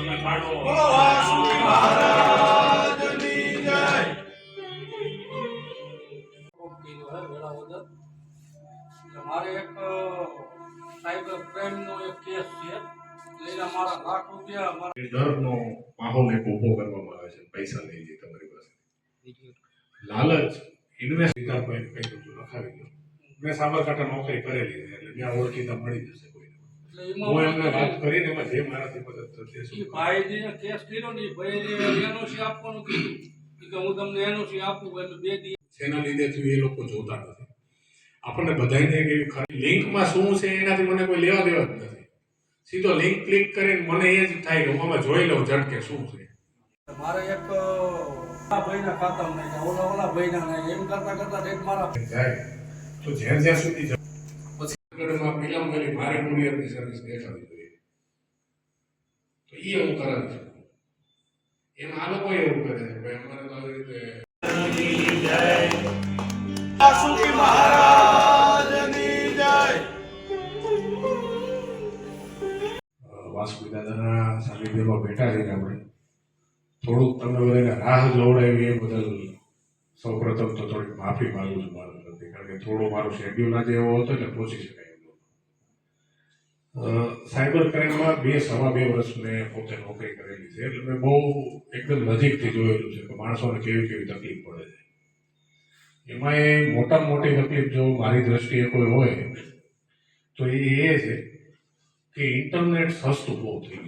તમે પાડો. બોલો વાસુકી મહારાજની જય. મારે એક સાયબર ક્રાઇમનો એક કેસ છે. લઈને મારા લાખ રૂપિયા ડરનો માહોલ એક ઊભો કરવામાં આવે છે. પૈસા લઈ જાય તમારી પાસે, લાલચ. ઇન્વેસ્ટ કોઈ કઈ બધું લખાવી દો. મેં સાબરકાંઠા નોકરી કરેલી છે એટલે ત્યાં ઓળખીતા મળી જશે કોઈ. હું એમને વાત કરીને એમાં જે મારાથી મદદ થશે. ભાઈને કેસ કર્યો ને ભાઈને એનઓસી આપવાનું કીધું કે હું તમને એનઓસી આપું એટલે 2 દિવસ. એના લીધે એ લોકો જોતા નથી. આપણને બધાને એવી ખરી લિંકમાં શું છે એનાથી મને કોઈ લેવા દેવા જ નથી. સીધો લિંક ક્લિક કરીને મને એ જ થાય કે હું આમાં જોઈ લઉં ઝટકે શું છે. મારે એક ભાઈના ખાતામાં નાખ્યા, ઓલા ભાઈના નાખ્યા, એમ કરતા એક મારા જાય તો જ્યાં સુધી પછી આગળમાં પહેલામાં પહેલી મારે કુરિયરની સર્વિસ દેખાવી જોઈએ તો એ હું કરાવી શકું. એમ આ લોકો એવું કરે છે ભાઈ અમારે તો આવી રીતે વાસુકી મહારાજની જય. વાસુકી દાદાના સાનિધ્યમાં બેઠા છે આપણે થોડુંક તમને બધાને રાહ જોવડાવી એ બદલ સૌપ્રથમ તો થોડીક માફી માંગુ છું મારા તરફથી, કારણ કે થોડો મારો શેડ્યુલ આજે એવો હતો એટલે પહોંચી શકાય એમ નહોતું. સાયબર ક્રાઇમમાં 2.5 વર્ષ મેં પોતે નોકરી કરેલી છે એટલે મેં બહુ એકદમ નજીકથી જોયેલું છે કે માણસોને કેવી કેવી તકલીફ પડે છે. એમાં મોટામાં મોટી તકલીફ જો મારી દ્રષ્ટિએ કોઈ હોય તો એ છે કે ઇન્ટરનેટ સસ્તું બહુ થઈ ગયું.